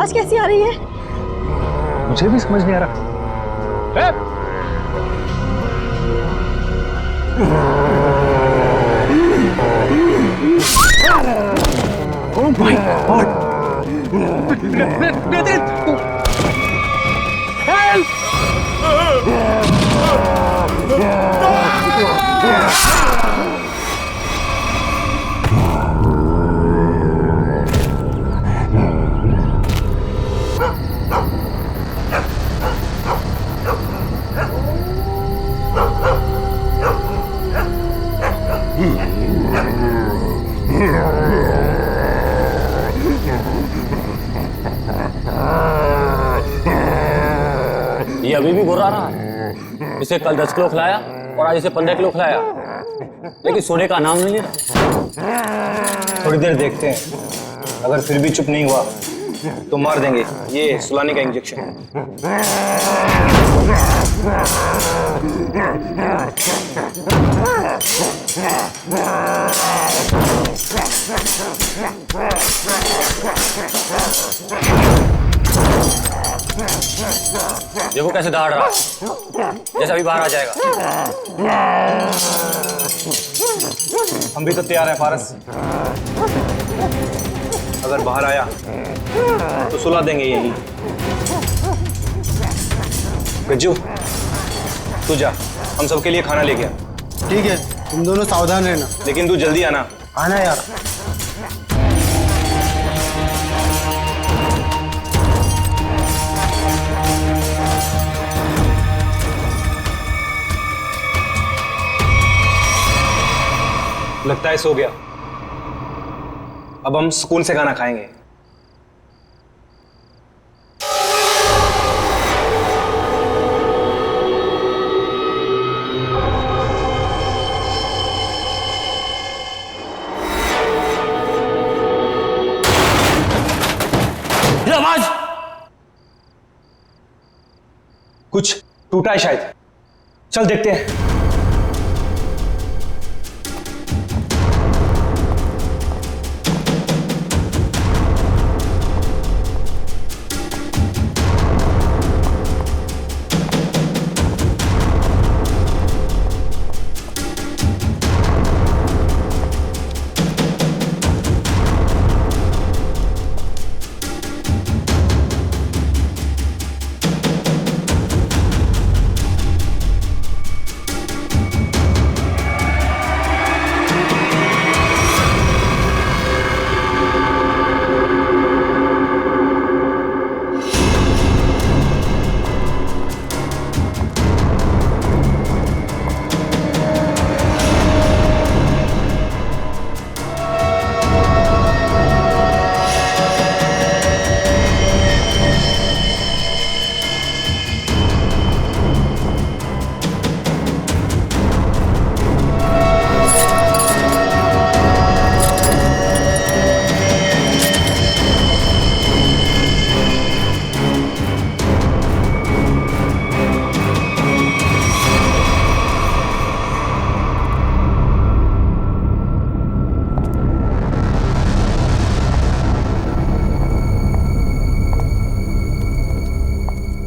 आवाज कैसी आ रही है? मुझे भी समझ नहीं आ रहा। Oh my God! हेल्प! ये अभी भी घुरा रहा है। इसे कल 10 किलो खिलाया और आज इसे 15 किलो खिलाया, लेकिन सोने का नाम नहीं ले रहा। थोड़ी देर देखते हैं, अगर फिर भी चुप नहीं हुआ तो मार देंगे। ये सुलाने का इंजेक्शन है। देखो कैसे दहाड़ रहा है, जैसे अभी बाहर आ जाएगा। हम भी तो तैयार हैं फारस। अगर बाहर आया तो सुला देंगे यही। गज्जू तू जा, हम सबके लिए खाना लेके आ। ठीक है, तुम दोनों सावधान रहना। लेकिन तू जल्दी आना। आना यार। लगता है सो गया। अब हम सुकून से खाना खाएंगे। ये आवाज कुछ टूटा है शायद। चल देखते हैं।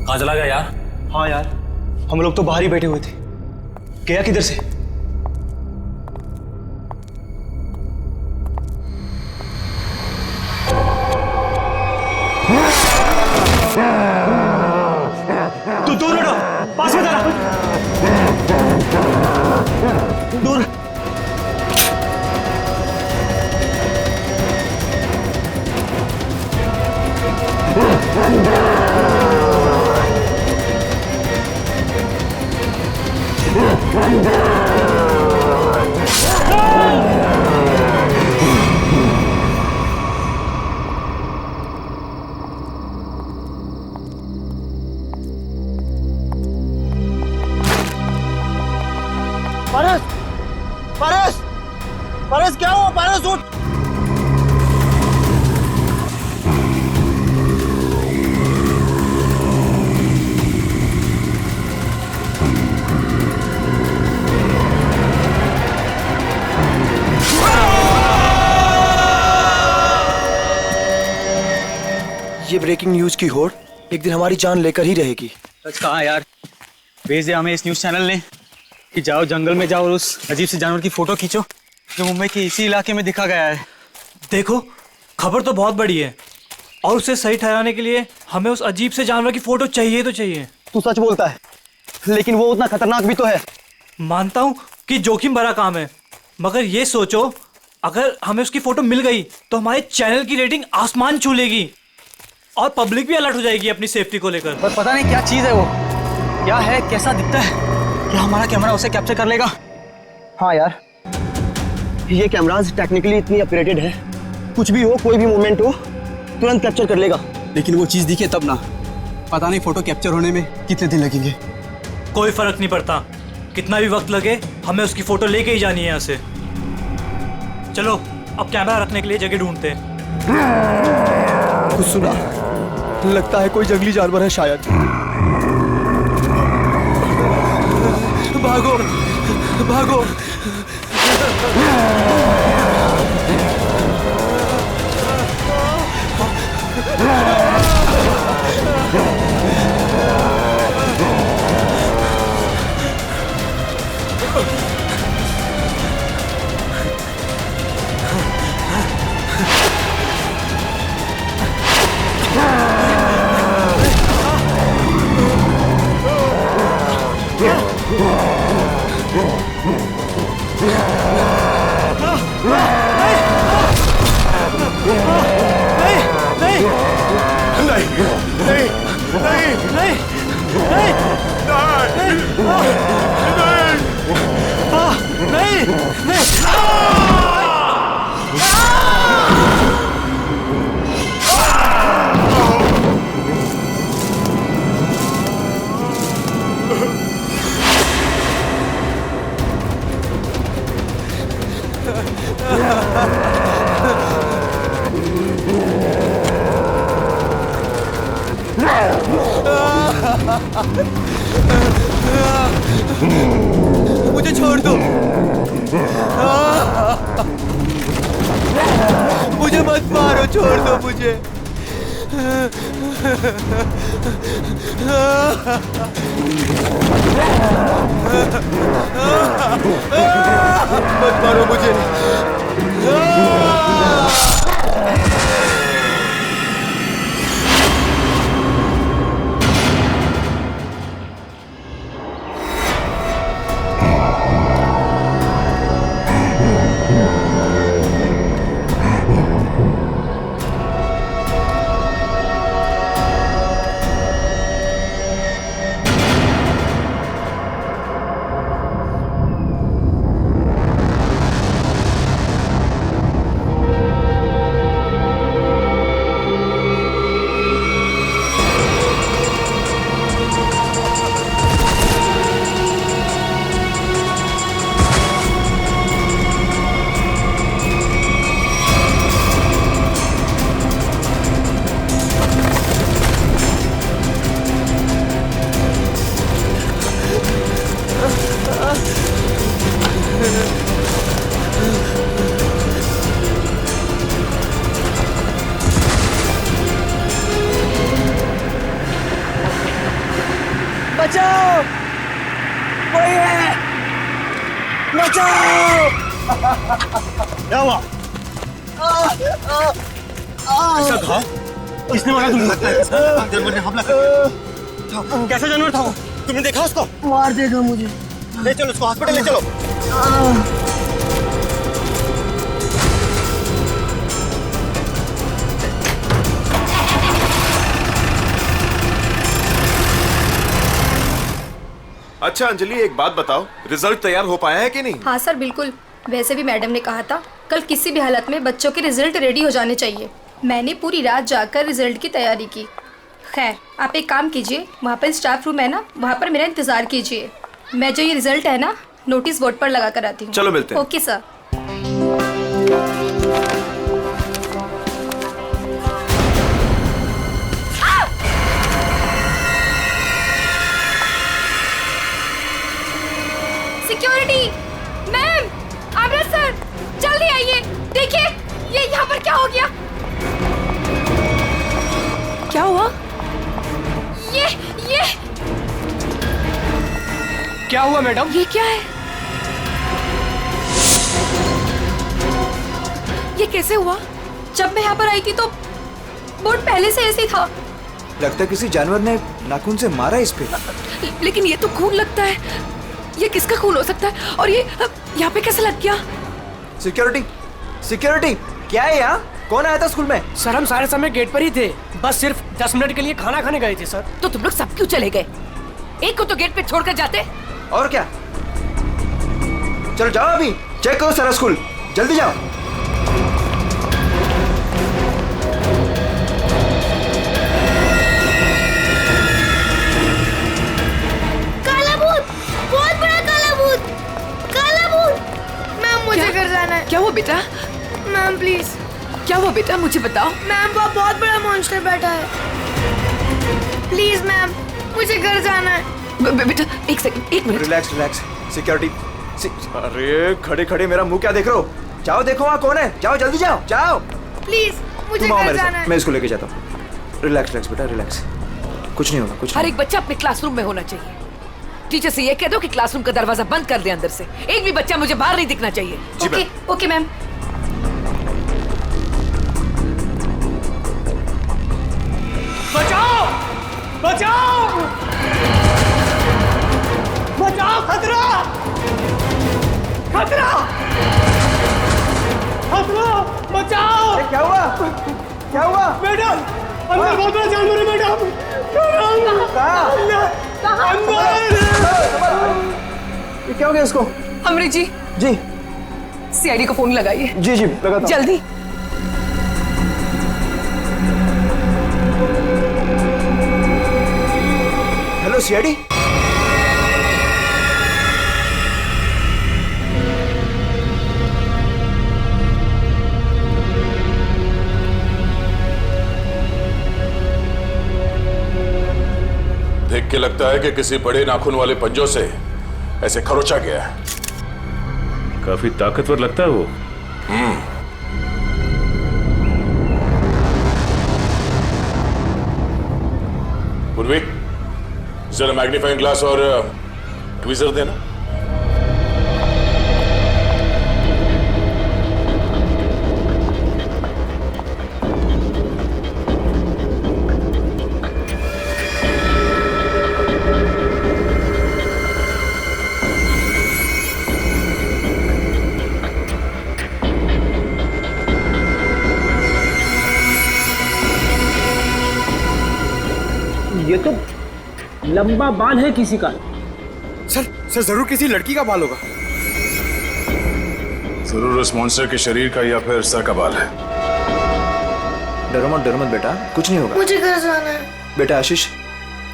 कहाँ चला गया यार? हाँ यार, हम लोग तो बाहर ही बैठे हुए थे। गया किधर से? तू दूर हटो, पास में आना। दूर। पारस, पारस, पारस क्या हुआ? पारस उठ। ये ब्रेकिंग न्यूज की होड़ एक दिन हमारी जान लेकर ही रहेगी। सच कहा यार, भेज दे हमें इस न्यूज चैनल ने कि जाओ जंगल में जाओ और उस अजीब से जानवर की फोटो खींचो जो मुंबई के इसी इलाके में दिखा गया है। देखो, खबर तो बहुत बड़ी है और उसे सही ठहराने के लिए हमें उस अजीब से जानवर की फोटो चाहिए तो चाहिए। तू सच बोलता है, लेकिन वो उतना खतरनाक भी तो है। मानता हूँ कि जोखिम भरा काम है, मगर ये सोचो अगर हमें उसकी फोटो मिल गई तो हमारे चैनल की रेटिंग आसमान छू लेगी और पब्लिक भी अलर्ट हो जाएगी अपनी सेफ्टी को लेकर। पर पता नहीं क्या चीज है वो, क्या है, कैसा दिखता है, क्या हमारा कैमरा उसे कैप्चर कर लेगा? हाँ यार, ये कैमराज टेक्निकली इतनी अपग्रेडेड है, कुछ भी हो, कोई भी मूवमेंट हो, तुरंत कैप्चर कर लेगा। लेकिन वो चीज दिखे तब ना, पता नहीं फोटो कैप्चर होने में कितने दिन लगेंगे। कोई फर्क नहीं पड़ता, कितना भी वक्त लगे हमें उसकी फोटो लेके ही जानी है यहाँ से। चलो अब कैमरा रखने के लिए जगह ढूंढते हैं। कुछ सुना? लगता है कोई जंगली जानवर है शायद। भागो भागो। मुझे छोड़ दो, मुझे मत मारो, छोड़ दो मुझे। मत मारो मुझे। बचाओ, कोई है, बचाओ। क्या हुआ? ऐसा घाव किसने मारा तुमको? जानवर ने हमला कर दिया। कैसा जानवर था वो? तुमने देखा उसको? मार देगा मुझे। ले चलो उसको हॉस्पिटल ले चलो। अच्छा अंजलि, एक बात बताओ, रिजल्ट तैयार हो पाया है कि नहीं? हाँ सर, बिल्कुल। वैसे भी मैडम ने कहा था कल किसी भी हालत में बच्चों के रिजल्ट रेडी हो जाने चाहिए। मैंने पूरी रात जाकर रिजल्ट की तैयारी की। खैर, आप एक काम कीजिए, वहाँ पर स्टाफ रूम है ना, वहाँ पर मेरा इंतज़ार कीजिए। मैं जो ये रिजल्ट है ना, नोटिस बोर्ड पर लगा कर आती हूँ। चलो मिलते हैं। Okay sir. सिक्योरिटी मैम, आमरा सर, जल्दी आइए। देखिए ये यहाँ पर क्या हो गया। क्या हुआ? ये क्या हुआ मैडम? ये क्या है? ये कैसे हुआ? जब मैं यहाँ पर आई थी तो बोर्ड पहले से ऐसे ही था। लगता है किसी जानवर ने नाखून से मारा इस पे। लेकिन ये तो खून लगता है। ये किसका खून हो सकता है? और ये यहाँ पे कैसे लग गया? सिक्योरिटी क्या है यहाँ? कौन आया था स्कूल में? सर हम सारे समय गेट पर ही थे, बस सिर्फ 10 मिनट के लिए खाना खाने गए थे सर। तो तुम लोग सब क्यों चले गए? एक को तो गेट पे छोड़कर जाते। और क्या? चलो जाओ, अभी चेक करो सारा स्कूल, जल्दी जाओ। काला भूत, बहुत बड़ा काला भूत, काला भूत। मैम मुझे घर जाना है। क्या हुआ बेटा? Ma'am please. क्या हुआ बेटा, मुझे बताओ। मैम वो बहुत बड़ा मॉन्स्टर बैठा है। प्लीज मैम, मुझे घर जाना है। बेटा एक सेकंड, एक मिनट। Relax security. अरे खड़े खड़े मेरा मुंह क्या देख रहे हो? जाओ देखो वहाँ कौन है, जाओ जल्दी जाओ। प्लीज मुझे तुम आओ घर मेरे जाना साथ, है। मैं इसको लेके जाता हूँ। रिलैक्स बेटा, रिलैक्स, कुछ नहीं होगा, कुछ हर नहीं। एक बच्चा अपने क्लासरूम में होना चाहिए। टीचर से ये कह दो कि क्लासरूम का दरवाजा बंद कर दे अंदर से। एक भी बच्चा मुझे बाहर नहीं दिखना चाहिए। Okay ma'am. बचाओ बचाओ बचाओ, खतरा खतरा खतरा, बचाओ। क्या हुआ? मैडम अंदर बहुत बड़ा जानवर है मैडम। ये क्या हो गया इसको? अमृत जी सीआईडी को फोन लगाइए। जी लगाता हूं। जल्दी। Hello CID. देख के लगता है कि किसी बड़े नाखून वाले पंजों से ऐसे खरोचा गया है। काफी ताकतवर लगता है वो। पूर्वी, जरा मैग्नीफाइंग ग्लास और ट्वीजर देना। ये तो लंबा बाल है किसी का। सर जरूर किसी लड़की का बाल होगा। जरूर उस मॉन्स्टर के शरीर का या फिर सर का बाल है। डरो मत बेटा, कुछ नहीं होगा। मुझे घर जाना है। बेटा आशीष,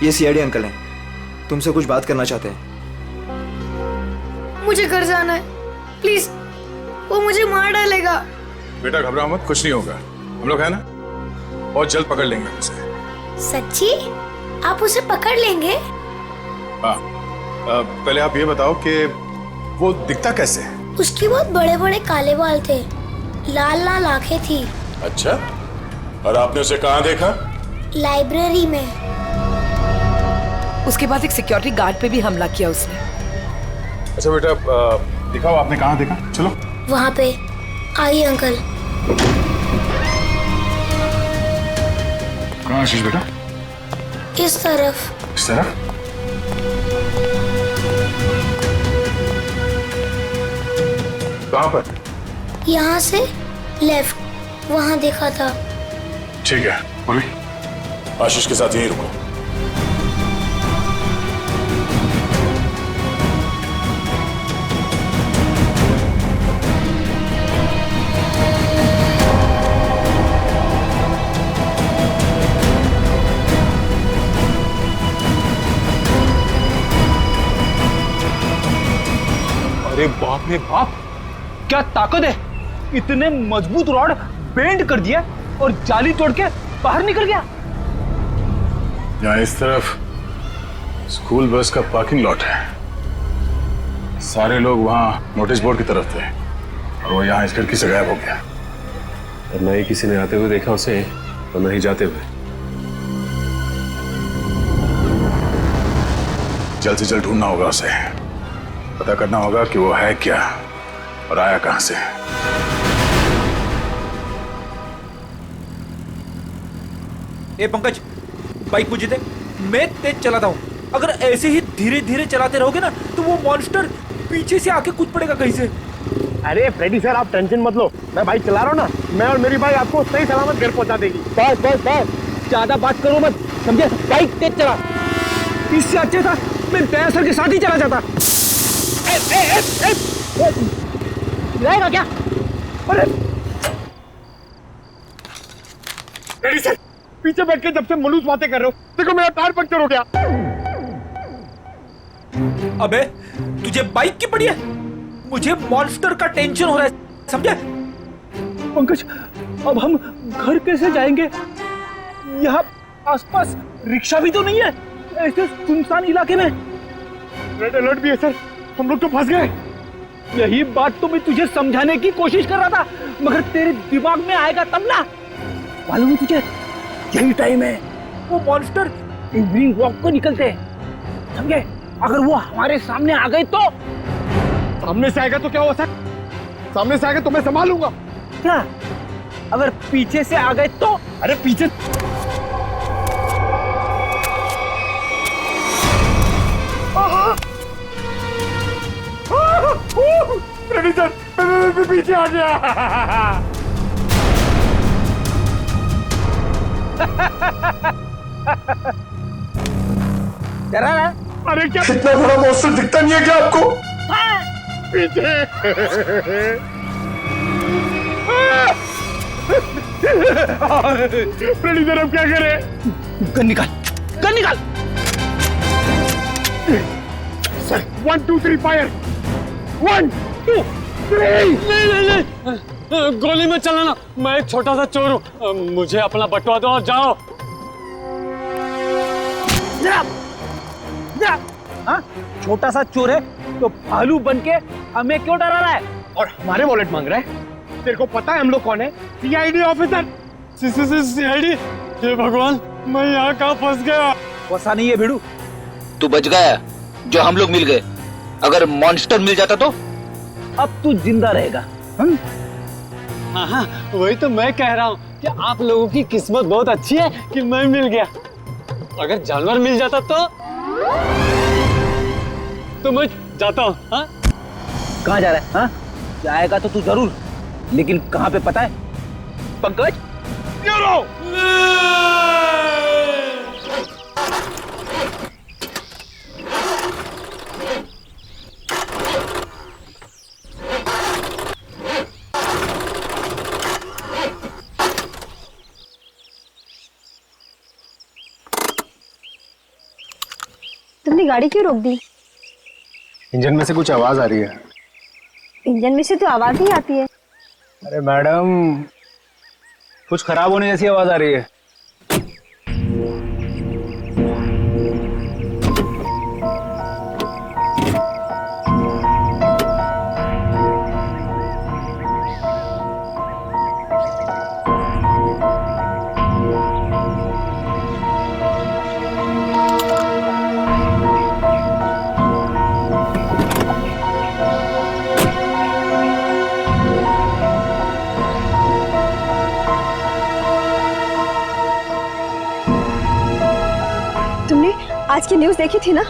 ये सीआईडी अंकल हैं, तुमसे कुछ बात करना चाहते हैं। मुझे घर जाना है, प्लीज। वो मुझे मार डालेगा। बेटा घबराओ मत, कुछ नहीं होगा। हम लोग है ना, बहुत जल्द पकड़ लेंगे उसे। सच्ची? आप उसे पकड़ लेंगे? हाँ, पहले आप ये बताओ कि वो दिखता कैसे है? उसके बहुत बड़े बड़े काले बाल थे, लाल लाल आंखें थी। अच्छा, और आपने उसे कहाँ देखा? लाइब्रेरी में। उसके बाद एक सिक्योरिटी गार्ड पे भी हमला किया उसने। अच्छा बेटा, दिखाओ आपने कहाँ देखा। चलो वहाँ पे। आइए अंकल। कहाँ आशीष बेटा? इस तरफ। इस तरफ? कहाँ पर? यहाँ से लेफ्ट, वहाँ देखा था। ठीक है, बोली। आशीष के साथ यहीं रुको। अरे बाप रे बाप, क्या ताकत है! इतने मजबूत रॉड बेंड कर दिया और जाली तोड़ के बाहर निकल गया। यहाँ इस तरफ स्कूल बस का पार्किंग लॉट है। सारे लोग वहाँ नोटिस बोर्ड की तरफ थे और वो यहाँ इस खिड़की से गायब हो गया। और न ही किसी ने आते हुए देखा उसे और न ही जाते हुए। जल्द से जल्द ढूंढना होगा उसे। पता करना होगा कि वो है क्या और आया कहां से। ए पंकज, बाइक मुझे दे, मैं तेज चलाता हूँ। अगर ऐसे ही धीरे धीरे चलाते रहोगे ना तो वो मॉन्स्टर पीछे से आके कूद पड़ेगा कहीं से। अरे फ्रेडी सर, आप टेंशन मत लो, मैं बाइक चला रहा हूँ ना, मैं और मेरी बाइक आपको सही सलामत घर पहुंचा देगी। बस बस बस, ज्यादा बात करो मत, समझे? बाइक तेज चला। इससे अच्छा था मैं दया सर के साथ ही चला जाता। रहेगा क्या? अरे फ्रेडी सर, पीछे बैठ के जब से मलूस बातें कर रहे हो, देखो मेरा टायर पंक्चर हो गया। अबे तुझे बाइक की पड़ी है, मुझे मॉन्स्टर का टेंशन हो रहा है, समझे? पंकज, अब हम घर कैसे जाएंगे? यहाँ आसपास रिक्शा भी तो नहीं है, ऐसे सुनसान इलाके में। रेड अलर्ट भी है सर, हम लोग तो फंस गए। यही बात तो मैं तुझे समझाने की कोशिश कर रहा था, मगर तेरे दिमाग में आएगा तब ना। मालूम है तुझे, यही टाइम है वो मॉन्स्टर इवनिंग वॉक को निकलते हैं, समझे? अगर वो हमारे सामने आ गए तो? सामने से आएगा तो क्या हुआ सर? सामने से आएगा तो मैं संभालूंगा। क्या? अगर पीछे से आ गए तो? अरे पीछे सर, पीछे आ गया। अरे क्या इतना बड़ा मॉन्स्टर दिखता नहीं है क्या आपको? पीछे। फ्रेडी सर, अब क्या करें? गन निकाल, गन निकाल। Sir 1 2 3 fire. 1 2 3। नहीं, गोली में चलाना, मैं एक छोटा सा चोर हूँ, मुझे अपना बटवा दो और जाओ। हाँ? छोटा सा चोर है तो भालू बन के हमें क्यों डरा रहा है और हमारे वॉलेट मांग रहा है? तेरे को पता है हम लोग कौन है? CID officer. सीआईडी? हे भगवान, मैं यहाँ कहाँ फंस गया? फंसा नहीं है भिड़ू, तू बच गया जो हम लोग मिल गए। अगर मॉन्स्टर मिल जाता तो? अब तू जिंदा रहेगा। हाँ, वही तो मैं कह रहा हूँ कि आप लोगों की किस्मत बहुत अच्छी है कि मैं मिल गया। अगर जानवर मिल जाता तो मैं जाता हूँ। हाँ? कहाँ जा रहा है? हाँ? जाएगा तो तू जरूर, लेकिन कहाँ पे पता है? पंकज? तुमने गाड़ी क्यों रोक दी? इंजन में से कुछ आवाज आ रही है। इंजन में से तो आवाज ही आती है। अरे मैडम, कुछ खराब होने जैसी आवाज आ रही है। आज की न्यूज़ देखी थी ना?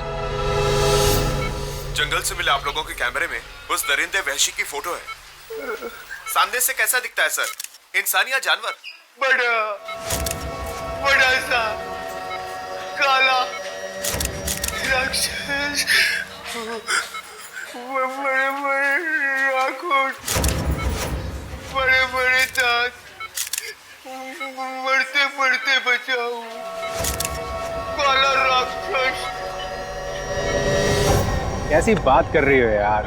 जंगल से मिले आप लोगों के कैमरे में उस दरिंदे वहशी की फोटो है। सामने से कैसा दिखता है सर? इंसान या जानवर? बड़ा सा काला राक्षस, बड़े बड़े आंखों, बड़े बड़े दांत, बढ़ते बढ़ते बचाओ, काला राक्षस। कैसी बात कर रही हो यार?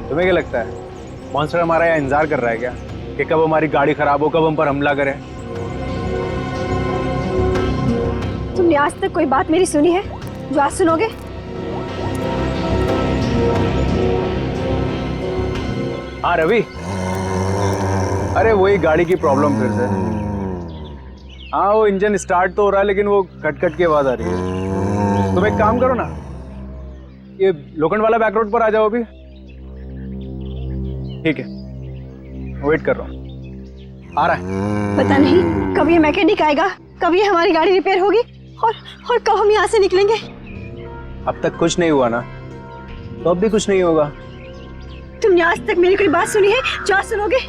तुम्हें क्या लगता है मॉन्स्टर हमारा यहाँ इंतजार कर रहा है क्या कि कब हमारी गाड़ी खराब हो, कब हम पर हमला करे? तुमने आज तक कोई बात मेरी सुनी है जो आज सुनोगे? हाँ रवि, अरे वही गाड़ी की प्रॉब्लम फिर से। हाँ, वो इंजन स्टार्ट तो हो रहा है लेकिन वो कट कट की आवाज आ रही है। तुम एक काम करो ना, ये लोखंड वाला बैक रोड पर आ जाओ अभी। ठीक है, वेट कर रहा हूँ, आ रहा है। पता नहीं कब ये मैकेनिक आएगा, कब ये हमारी गाड़ी रिपेयर होगी और कब हम यहाँ से निकलेंगे। अब तक कुछ नहीं हुआ ना, तो अब भी कुछ नहीं होगा। तुमने आज तक मेरी कोई बात सुनी है जो आज सुनोगे?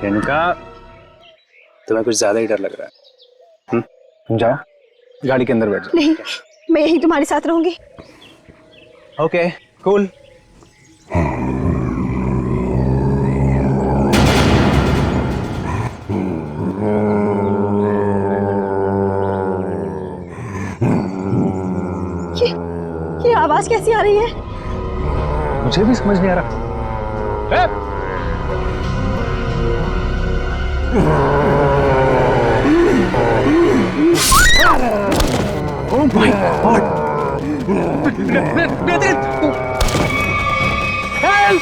रेणुका, तुम्हें कुछ ज्यादा ही डर लग रहा है। तुम जाओ, गाड़ी के अंदर बैठ जाओ। नहीं, मैं यहीं तुम्हारे साथ रहूंगी। Okay, cool. ये आवाज कैसी आ रही है? मुझे भी समझ नहीं आ रहा। Oh my God! Help!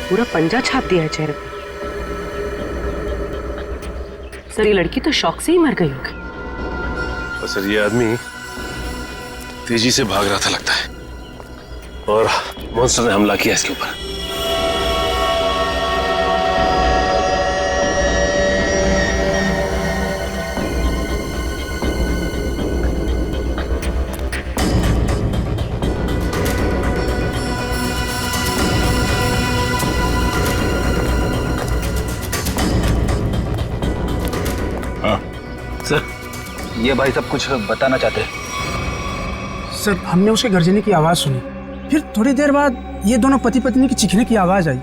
पूरा पंजा छाप दिया है चेहरे पे। सर ये लड़की तो शौक से ही मर गई होगी। सर ये आदमी तेजी से भाग रहा था लगता है, और मॉन्स्टर ने हमला किया इसके ऊपर। सर, ये भाई सब कुछ बताना चाहते हैं। सर, हमने उसके गर्जने की आवाज सुनी, फिर थोड़ी देर बाद ये दोनों पति पत्नी की चीखने की आवाज आई।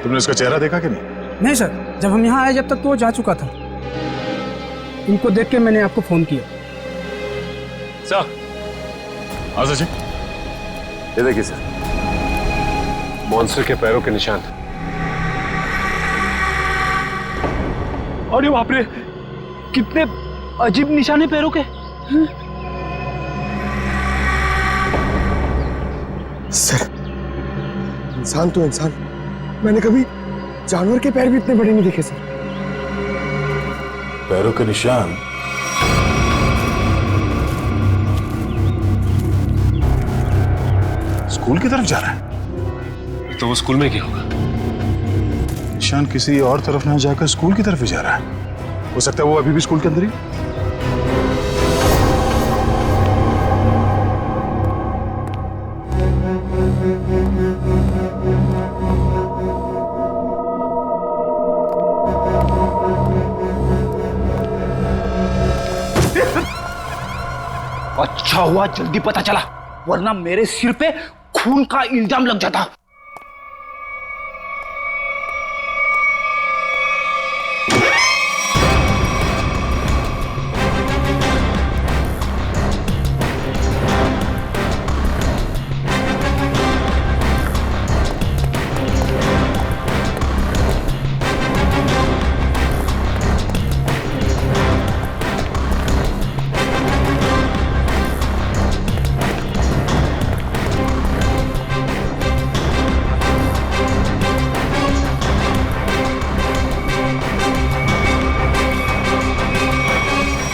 तुमने उसका चेहरा देखा कि नहीं? नहीं सर, जब हम यहाँ आए जब तक तो वो जा चुका था। उनको देख के मैंने आपको फोन किया। सर, हाँ सचिन, ये देखिए सर, मॉन्स्टर के पैरों के निशान। और ये बाप रे, कितने अजीब निशाने पैरों के। सर, इंसान तो इंसान, मैंने कभी जानवर के पैर भी इतने बड़े नहीं देखे सर। पैरों के निशान? स्कूल की तरफ जा रहा है? तो वो स्कूल में क्या होगा? निशान किसी और तरफ ना जाकर स्कूल की तरफ ही जा रहा है। हो सकता है वो अभी भी स्कूल के अंदर ही। अच्छा हुआ जल्दी पता चला, वरना मेरे सिर पे खून का इल्जाम लग जाता।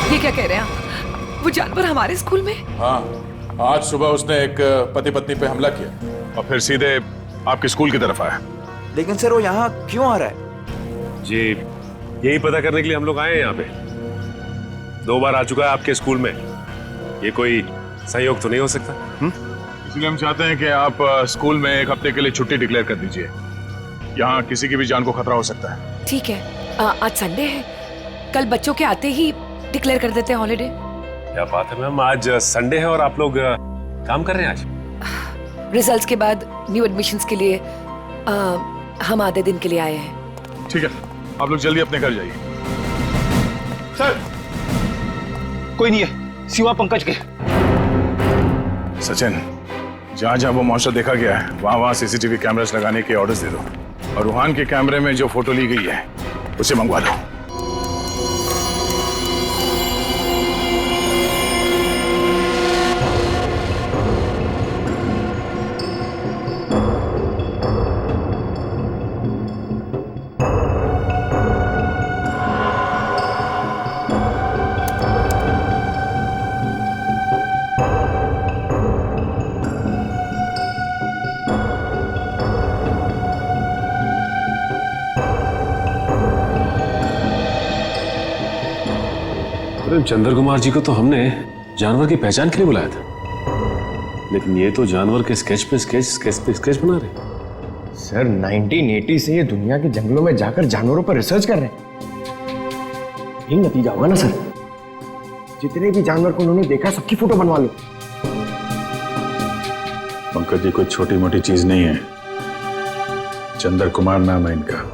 ये क्या कह रहे हैं? वो जानवर हमारे स्कूल में? हाँ, आज सुबह उसने एक पति पत्नी पे हमला किया और फिर सीधे आपके स्कूल की तरफ आया। लेकिन सर वो यहाँ क्यों आ रहा है? जी, यही पता करने के लिए हम लोग आए हैं यहाँ पे। 2 बार आ चुका है आपके स्कूल में, ये कोई संयोग तो नहीं हो सकता? इसलिए हम चाहते हैं कि आप स्कूल में 1 हफ्ते के लिए छुट्टी डिक्लेयर कर दीजिए। यहाँ किसी की भी जान को खतरा हो सकता है। ठीक है, आज संडे है, कल बच्चों के आते ही डिक्लेयर कर देते हैं हॉलिडे। क्या बात है मैम, आज संडे है और आप लोग काम कर रहे हैं आज? रिजल्ट्स के बाद न्यू एडमिशन्स के लिए हम आधे दिन के लिए आए हैं। ठीक है, आप लोग जल्दी अपने घर जाइए। सर, कोई नहीं है सिवा पंकज के। सचिन, जहाँ जहाँ वो मॉन्स्टर देखा गया है वहाँ वहाँ सीसीटीवी कैमरास लगाने के ऑर्डर्स दे दो, और रूहान के कैमरे में जो फोटो ली गई है उसे मंगवा लो। चंद्र कुमार जी को तो हमने जानवर की पहचान के लिए बुलाया था, लेकिन ये तो जानवर के स्केच पे स्केच बना रहे। सर 1980 से ये दुनिया के जंगलों में जाकर जानवरों पर रिसर्च कर रहे हैं। यही नतीजा होगा ना सर। जितने भी जानवर को उन्होंने देखा सबकी फोटो बनवा लो। पंकज जी कोई छोटी मोटी चीज नहीं है। चंद्र कुमार नाम है इनका।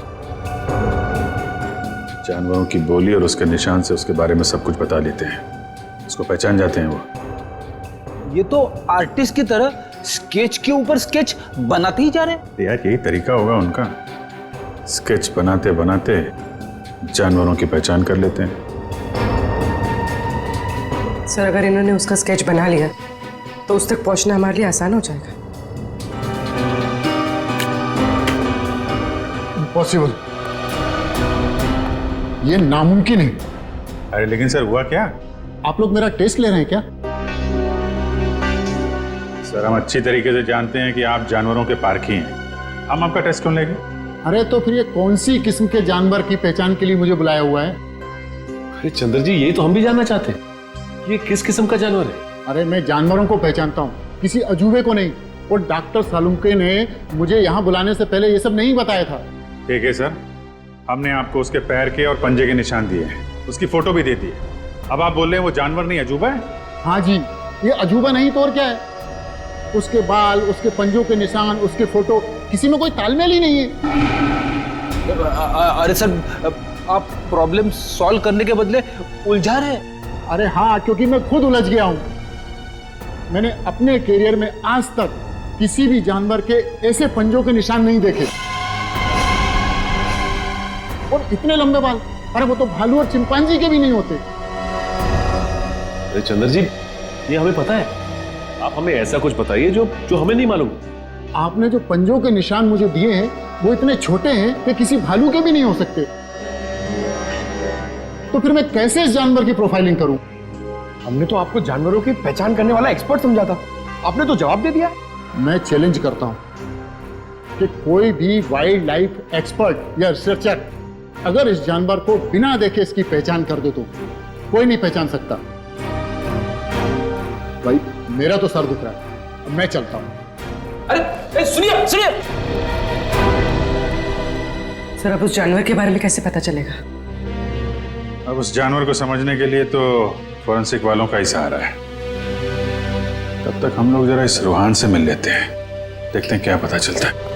जानवरों की बोली और उसके निशान से उसके बारे में सब कुछ बता लेते हैं, उसको पहचान जाते हैं वो। ये तो आर्टिस्ट की तरह स्केच के ऊपर स्केच बनाते ही जा रहे हैं। यार यही तरीका होगा उनका, स्केच बनाते बनाते जानवरों की पहचान कर लेते हैं। सर अगर इन्होंने उसका स्केच बना लिया तो उस तक पहुंचना हमारे लिए आसान हो जाएगा। इम्पॉसिबल, ये नामुमकिन है। अरे लेकिन सर हुआ क्या? आप लोग मेरा टेस्ट ले रहे हैं क्या? सर हम अच्छी तरीके से जानते हैं कि आप जानवरों के पारखी हैं, हम आपका टेस्ट क्यों लेंगे? अरे तो फिर ये कौन सी किस्म के जानवर की पहचान के लिए मुझे बुलाया हुआ है? अरे चंद्र जी ये तो हम भी जानना चाहते हैं, ये किस किस्म का जानवर है? अरे मैं जानवरों को पहचानता हूँ, किसी अजूबे को नहीं। और डॉक्टर सालुंके ने मुझे यहाँ बुलाने से पहले ये सब नहीं बताया था। ठीक है सर, हमने आपको उसके पैर के और पंजे के निशान दिए हैं, उसकी फोटो भी दे दी है। अब आप बोल रहे हैं वो जानवर नहीं अजूबा है? हाँ जी, ये अजूबा नहीं तो और क्या है। उसके बाल, उसके पंजों के निशान, उसके फोटो, किसी में कोई तालमेल ही नहीं है। अरे सर आप प्रॉब्लम सॉल्व करने के बदले उलझा रहे हैं। अरे हाँ, क्योंकि मैं खुद उलझ गया हूँ। मैंने अपने करियर में आज तक किसी भी जानवर के ऐसे पंजों के निशान नहीं देखे। और इतने लंबे बाल, अरे वो तो भालू और चिंपांजी के भी नहीं होते। अरे चंद्र जी ये हमें पता है, आप हमें ऐसा कुछ बताइए जो हमें नहीं मालूम। आपने जो पंजों के निशान मुझे दिए हैं वो इतने छोटे हैं कि किसी भालू के भी नहीं हो सकते। तो फिर मैं कैसे इस जानवर की प्रोफाइलिंग करूं? हमने तो आपको जानवरों की पहचान करने वाला एक्सपर्ट समझा था, आपने तो जवाब दे दिया। मैं चैलेंज करता हूं कि कोई भी वाइल्ड लाइफ एक्सपर्ट या रिसर्चर अगर इस जानवर को बिना देखे इसकी पहचान कर दे तो कोई नहीं पहचान सकता। भाई मेरा तो सर दुख रहा है, अब मैं चलता हूं। अरे सुनिए सुनिए, सर अब उस जानवर के बारे में कैसे पता चलेगा? अब उस जानवर को समझने के लिए तो फॉरेंसिक वालों का ही सहारा है। तब तक हम लोग जरा इस रूहान से मिल लेते हैं, देखते हैं क्या पता चलता है।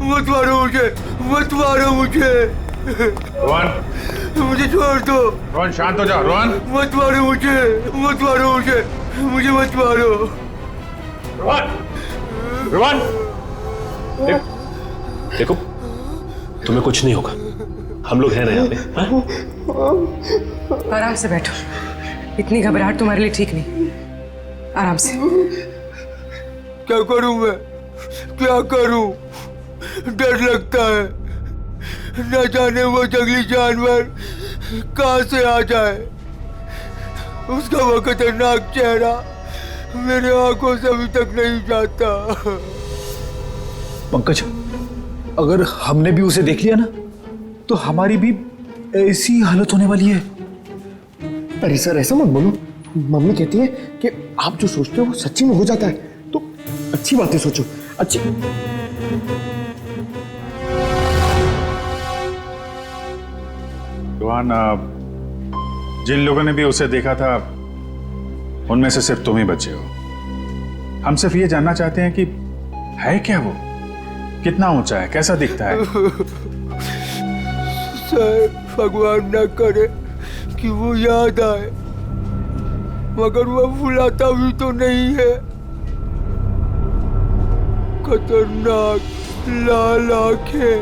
मत मारो मुझे, मत मारो मुझे। रोहन मुझे छोड़ दो। रोहन शांत हो जाओ। रोहन मत मारो मुझे, मत मारो मुझे, मुझे मत मारो। रोहन रोहन देखो तुम्हें कुछ नहीं होगा, हम लोग हैं ना यहाँ पे। आराम से बैठो, इतनी घबराहट तुम्हारे लिए ठीक नहीं। आराम से। क्या करूं मैं, क्या करूं? डर लगता है, न जाने वो जंगली जानवर कहां से आ जाए। उसका वो खतरनाक चेहरा मेरे आंखों से अभी तक नहीं जाता। पंकज, अगर हमने भी उसे देख लिया ना तो हमारी भी ऐसी हालत होने वाली है। अरे सर ऐसा मत बोलो, मम्मी कहती है कि आप जो सोचते हो वो सच्ची में हो जाता है, तो अच्छी बातें सोचो। अच्छी रोहन, जिन लोगों ने भी उसे देखा था उनमें से सिर्फ तुम ही बचे हो। हम सिर्फ ये जानना चाहते हैं कि है क्या वो? कितना ऊंचा है, कैसा दिखता है? सर भगवान न करे कि वो याद आए, मगर वो भुलाता भी तो नहीं है। खतरनाक लाल आंखें,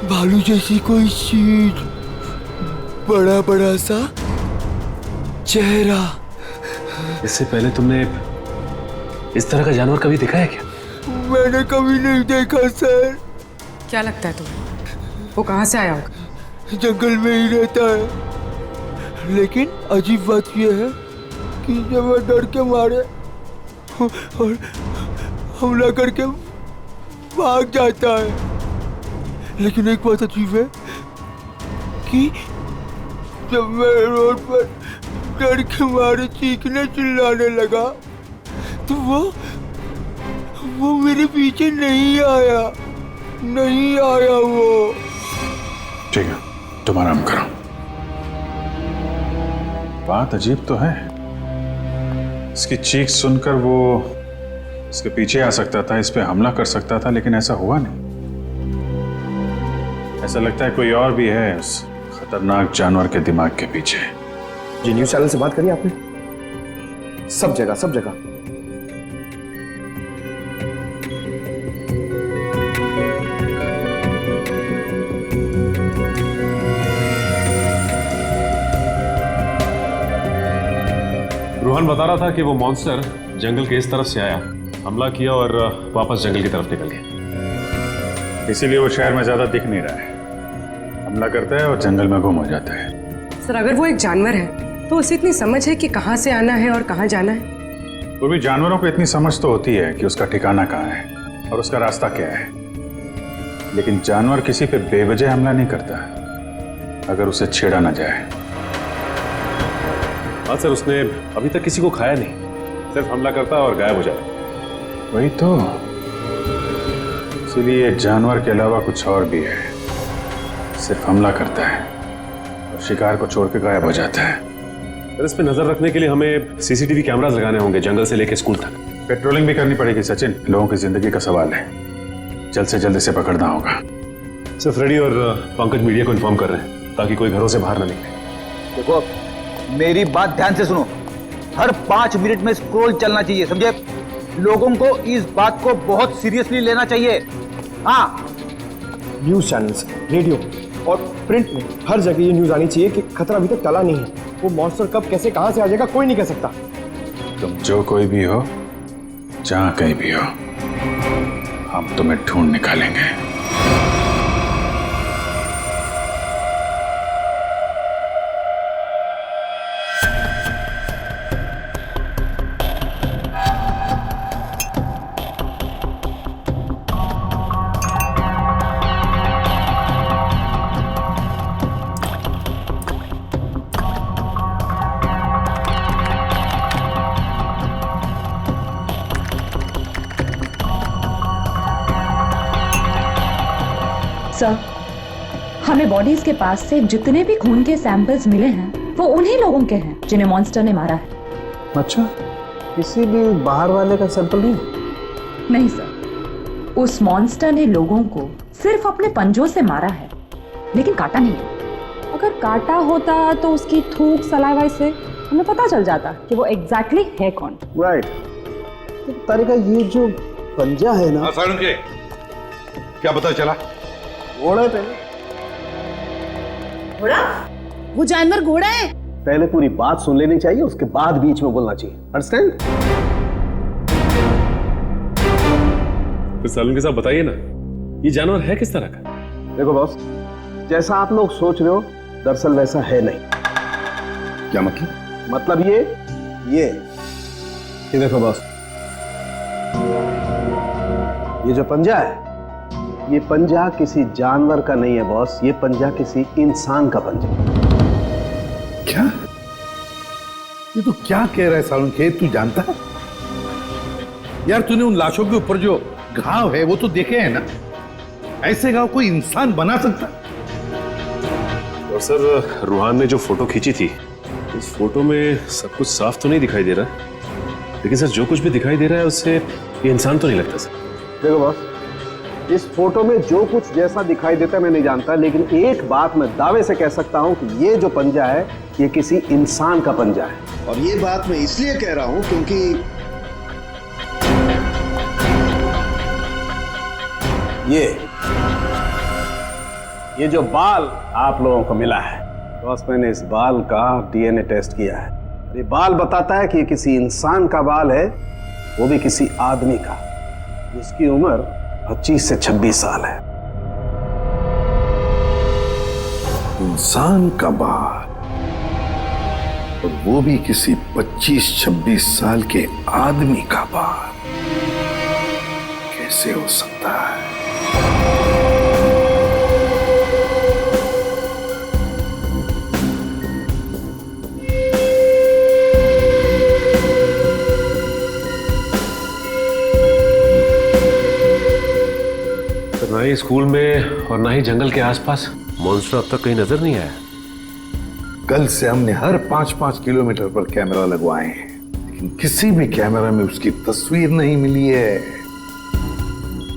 भालू जैसी कोई चीज, बड़ा बड़ा सा चेहरा। इससे पहले तुमने इस तरह का जानवर कभी देखा है क्या? मैंने कभी नहीं देखा सर। क्या लगता है तुम्हें वो कहाँ से आया होगा? जंगल में ही रहता है, लेकिन अजीब बात यह है कि जब मैं डर के मारे और हमला करके भाग जाता है। लेकिन एक बात अजीब है कि जब मैं रोड पर डर के मारे चीखने चिल्लाने लगा तो वो मेरे पीछे नहीं आया वो। ठीक है, तुम आराम करो। बात अजीब तो है, इसकी चीख सुनकर वो इसके पीछे आ सकता था, इस पे हमला कर सकता था, लेकिन ऐसा हुआ नहीं। ऐसा लगता है कोई और भी है उस खतरनाक जानवर के दिमाग के पीछे। जी न्यूज चैनल से बात करी आपने? सब जगह। रोहन बता रहा था कि वो मॉन्स्टर जंगल के इस तरफ से आया, हमला किया और वापस जंगल की तरफ निकल गया। इसीलिए वो शहर में ज्यादा दिख नहीं रहा है, हमला करता है और जंगल में गुम हो जाता है। सर अगर वो एक जानवर है तो उसे इतनी समझ है कि कहाँ से आना है और कहाँ जाना है? वो भी जानवरों को इतनी समझ तो होती है कि उसका ठिकाना कहाँ है और उसका रास्ता क्या है, लेकिन जानवर किसी पे बेवजह हमला नहीं करता अगर उसे छेड़ा ना जाए। हाँ सर, उसने अभी तक किसी को खाया नहीं, सिर्फ हमला करता और गायब हो जाता। वही तो, इसीलिए जानवर के अलावा कुछ और भी है, सिर्फ हमला करता है और शिकार को छोड़ के गायब हो जाता है। सर इस पे नजर रखने के लिए हमें सीसीटीवी कैमरास लगाने होंगे जंगल से लेकर स्कूल तक। पेट्रोलिंग भी करनी पड़ेगी सचिन, लोगों की जिंदगी का सवाल है, जल्द से जल्द इसे पकड़ना होगा। सर फ्रेडी और पंकज मीडिया को इन्फॉर्म कर रहे हैं ताकि कोई घरों से बाहर ना निकले। देखो मेरी बात ध्यान से सुनो, हर 5 मिनट में स्क्रॉल चलना चाहिए, समझे? लोगों को इस बात को बहुत सीरियसली लेना चाहिए। हाँ, न्यूज चैनल्स, रेडियो और प्रिंट में हर जगह ये न्यूज आनी चाहिए कि खतरा अभी तक टला नहीं है। वो मॉन्स्टर कब कैसे कहां से आ जाएगा कोई नहीं कह सकता। तुम जो कोई भी हो, जहां कहीं भी हो, हम तुम्हें ढूंढ निकालेंगे। सर, हमें बॉडीज के पास से जितने भी खून के सैंपल्स मिले हैं वो उन्हीं लोगों के हैं जिन्हें मॉन्स्टर ने मारा है। अच्छा, किसी भी बाहर वाले का सैंपल नहीं? नहीं सर, उस मॉन्स्टर ने लोगों को सिर्फ अपने पंजों से मारा है, लेकिन काटा नहीं है। अगर काटा होता तो उसकी थूक सलाइवा से हमें पता चल जाता कि वो एग्जैक्टली है कौन। राइट। तो तारिका ये जो पंजा है ना, के क्या पता चला? घोड़ा है पहले। घोड़ा? वो जानवर घोड़ा है? पहले पूरी बात सुन लेनी चाहिए, उसके बाद बीच में बोलना चाहिए। अंडरस्टैंड? तो सालून के साथ बताइए ना, ये जानवर है किस तरह का? देखो बॉस, जैसा आप लोग सोच रहे हो दरअसल वैसा है नहीं। क्या मतलब? मतलब ये देखो बॉस, ये जो पंजा है, ये पंजा किसी जानवर का नहीं है बॉस, ये पंजा किसी इंसान का पंजा। क्या? ये तो क्या कह रहा है सालून के? तू जानता है यार, तूने उन लाशों के ऊपर जो घाव है वो तो देखे हैं ना? ऐसे घाव कोई इंसान बना सकता? और सर रूहान ने जो फोटो खींची थी, उस फोटो में सब कुछ साफ तो नहीं दिखाई दे रहा, लेकिन सर जो कुछ भी दिखाई दे रहा है उससे ये इंसान तो नहीं लगता सर। देखो बॉस, इस फोटो में जो कुछ जैसा दिखाई देता है मैं नहीं जानता, लेकिन एक बात मैं दावे से कह सकता हूं कि ये जो पंजा है ये किसी इंसान का पंजा है। और ये बात मैं इसलिए कह रहा हूं क्योंकि ये जो बाल आप लोगों को मिला है, बॉस मैंने इस बाल का डीएनए टेस्ट किया है। ये बाल बताता है कि ये किसी इंसान का बाल है, वो भी किसी आदमी का, जिसकी उम्र 25 से 26 साल है। इंसान का बाल, और वो भी किसी 25-26 साल के आदमी का बाल, कैसे हो सकता है? ना ही स्कूल में और ना ही जंगल के आसपास मॉन्स्टर अब तक कहीं नजर नहीं आया। कल से हमने हर 5-5 किलोमीटर पर कैमरा लगवाए हैं, लेकिन किसी भी कैमरा में उसकी तस्वीर नहीं मिली है।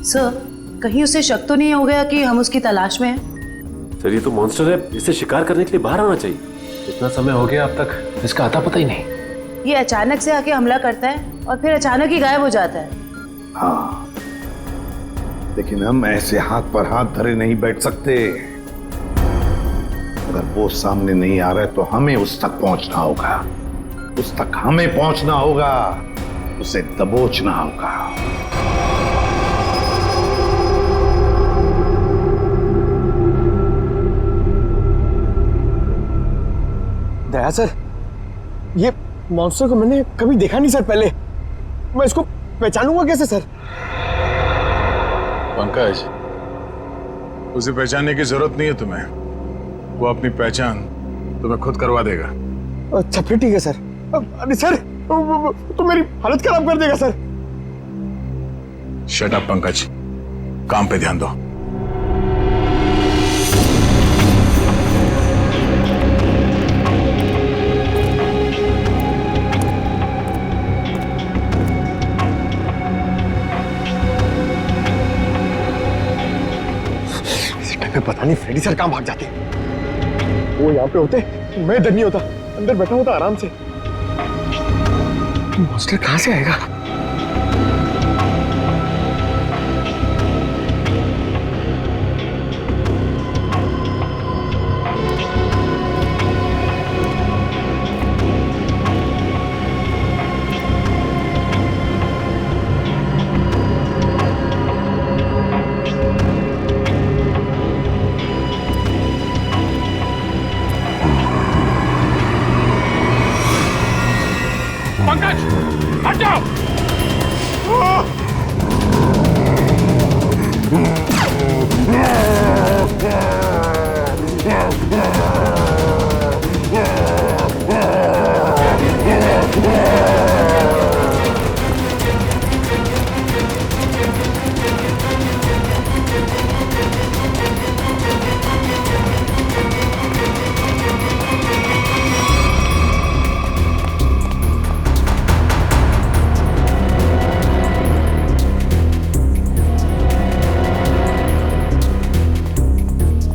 सर, कहीं उसे शक तो नहीं हो गया कि हम उसकी तलाश में हैं? सर ये तो मॉन्स्टर है, इसे शिकार करने के लिए बाहर आना चाहिए। इतना समय हो गया अब तक इसका आता पता ही नहीं। ये अचानक से आके हमला करता है और फिर अचानक ही गायब हो जाता है। हाँ, लेकिन हम ऐसे हाथ पर हाथ धरे नहीं बैठ सकते। अगर वो सामने नहीं आ रहा है तो हमें उस तक पहुंचना होगा, उस तक हमें पहुंचना होगा, उसे दबोचना होगा। दया सर, ये मॉन्स्टर को मैंने कभी देखा नहीं सर पहले, मैं इसको पहचानूंगा कैसे सर? पंकज, उसे पहचानने की जरूरत नहीं है तुम्हें, वो अपनी पहचान तुम्हें खुद करवा देगा। अच्छा फिर ठीक है सर। अरे सर, तो मेरी हालत खराब कर देगा सर। शट अप पंकज, काम पे ध्यान दो। पता नहीं फ्रेडी सर कहां भाग जाते, वो यहाँ पे होते मैं इधर नहीं होता, अंदर बैठा होता आराम से। मॉन्स्टर कहां से आएगा? पंकज, हट जाओ।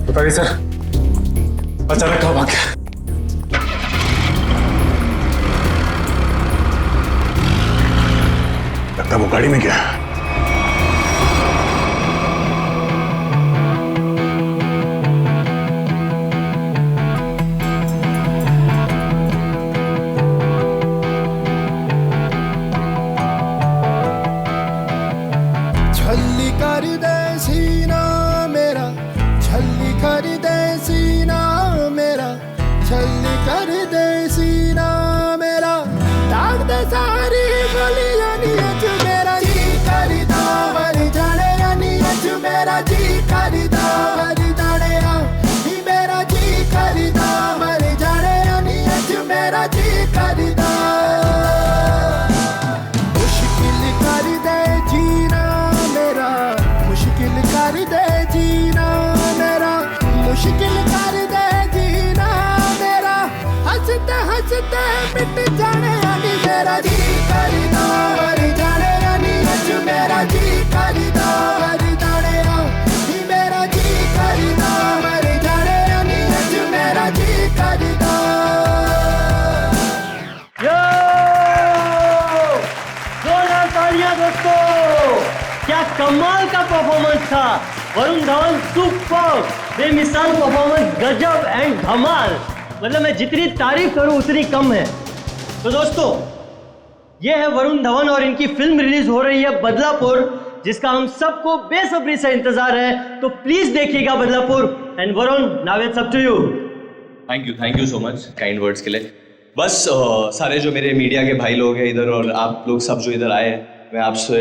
बताइए सर, अचानक कहाँ भाग गया? लगता वो गाड़ी में गया। छल्ली कर दे सीना मेरा, छल्ली कर दे सीना मेरा, छल्ली कर दे सीना मेरा, दाग दे सारी गलियां नीच मेरा जी करदा मर जाने नीच मेरा जी करदा मर जाने ही मेरा जी करदा मर जाने नीच मेरा जी करदा। मुश्किल कर दे जीना मेरा, मुश्किल कर दे जीना मेरा, मुश्किल कर दे जीना मेरा, हंसते हंसते मिट जाने मेरा जी करदा मर जाने नीच मेरा जी करदा मर जाने नी मेरा जी करदा मर जाने नी अज मेरा जी करदा। जोरदार तालियां दोस्तों, क्या कमाल का परफॉर्मेंस था। वरुण धवन सुपर, बेमिसाल परफॉर्मेंस, गजब एंड धमाल। मतलब मैं जितनी तारीफ करूं उतनी कम है। तो दोस्तों ये है वरुण धवन और इनकी फिल्म रिलीज हो रही है बदलापुर, जिसका हम सबको बेसब्री से इंतजार है। तो प्लीज देखिएगा Badlapur. And Varun, now it's up to you. Thank you so much kind words के लिए। बस सारे जो मेरे मीडिया के भाई लोग हैं इधर और आप लोग सब जो इधर आए हैं, मैं आपसे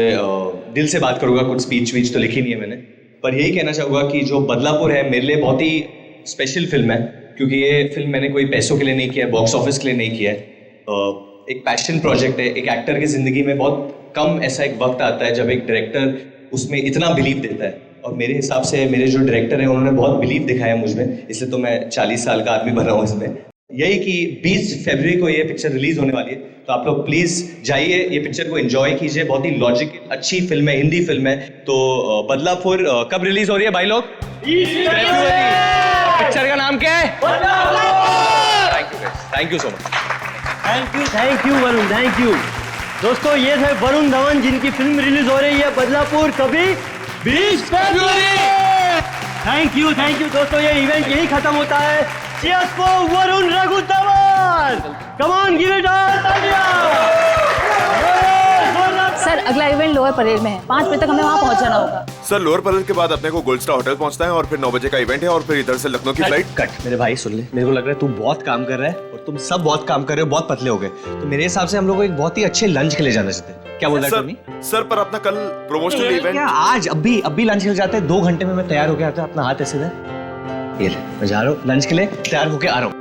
दिल से बात करूंगा। कुछ स्पीच वीच तो लिखी नहीं है मैंने, पर यही कहना चाहूँगा कि जो बदलापुर है मेरे लिए बहुत ही स्पेशल फिल्म है, क्योंकि ये फिल्म मैंने कोई पैसों के लिए नहीं किया है, बॉक्स ऑफिस के लिए नहीं किया है। एक पैशन प्रोजेक्ट है। एक एक्टर की ज़िंदगी में बहुत कम ऐसा एक वक्त आता है जब एक डायरेक्टर उसमें इतना बिलीव देता है, और मेरे हिसाब से मेरे जो डायरेक्टर हैं उन्होंने बहुत बिलीव दिखाया मुझ में, इसलिए तो मैं 40 साल का आदमी बन रहा हूँ इसमें। यही कि 20 फरवरी को ये पिक्चर रिलीज होने वाली है, तो आप लोग प्लीज जाइए, ये पिक्चर को एंजॉय कीजिए। बहुत ही लॉजिकल अच्छी फिल्म है, हिंदी फिल्म है। तो बदलापुर कब रिलीज हो रही है भाई लोग? पिक्चर का नाम क्या है? Thank you so much. Thank you Varun, thank you. दोस्तों ये थे वरुण धवन जिनकी फिल्म रिलीज हो रही है बदलापुर, कभी 20 फरवरी। थैंक यू दोस्तों, ये इवेंट यही खत्म होता है। Cheers for Varun Raghu Dhawan. Come on, give it all, तालियां। सर अगला इवेंट लोअर परेड में है, 5 बजे तक हमें वहाँ पहुँचना होगा। सर लोअर परेड के बाद अपने को गोल्ड स्टार होटल पहुंचना है और फिर 9 बजे का इवेंट है और फिर इधर से लखनऊ की फ्लाइट। कट मेरे भाई सुन ले, मेरे को लग रहा है तू बहुत काम कर रहा है और तुम सब बहुत काम कर रहे हो, बहुत पतले हो गए। तो मेरे हिसाब से हम लोग एक बहुत ही अच्छे लंच के लिए जाना चाहते हैं। क्या बोल रहा है टोनी? सर पर अपना कल प्रमोशनल इवेंट आज अभी लंच के लिए जाते हैं। 2 घंटे में मैं तैयार होके आता हूँ। अपना हाथ ऐसे दे, ये ले, मैं जा रहा हूँ लंच के लिए, तैयार होके आ रहा हूँ।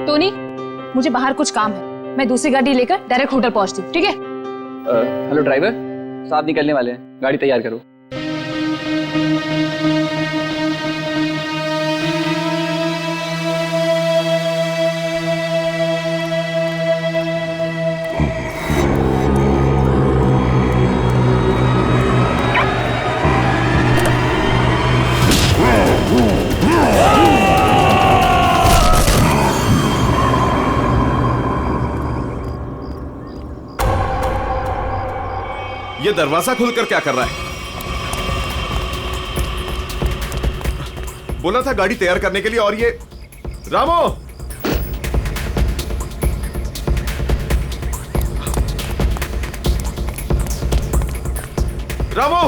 टोनी, मुझे बाहर कुछ काम है, मैं दूसरी गाड़ी लेकर डायरेक्ट होटल पहुंचती हूँ, ठीक है? हेलो ड्राइवर, साथ निकलने वाले हैं, गाड़ी तैयार करो। ये दरवाजा खोलकर क्या कर रहा है? बोला था गाड़ी तैयार करने के लिए, और ये रामो रामो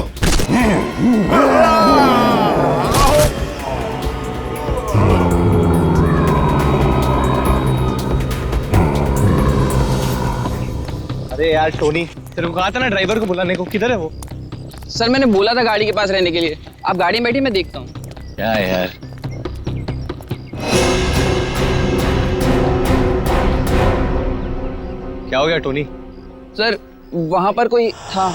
अरे यार टोनी, तेरे को कहा था ना ड्राइवर को बुलाने को, किधर है वो? सर मैंने बोला था गाड़ी के पास रहने के लिए, आप गाड़ी में बैठिए, मैं देखता हूँ। क्या है यार? क्या हो गया टोनी? सर वहां पर कोई था।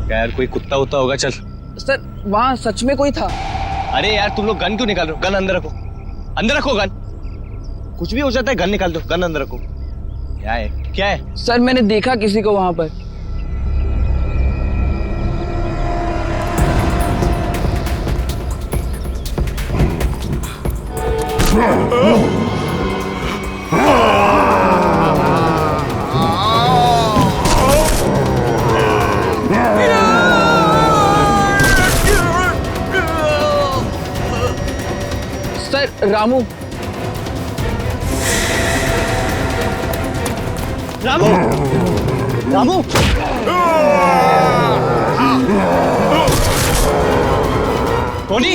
क्या यार, कोई कुत्ता वुत्ता होगा? चल। सर वहां सच में कोई था। अरे यार तुम लोग गन क्यों निकाल रहे हो? गन अंदर रखो, अंदर रखो गन। कुछ भी हो जाता है, गन निकाल दो, गन अंदर रखो। क्या है? क्या है? सर मैंने देखा किसी को वहां पर। सर रामू। रामू, रामू, टोनी।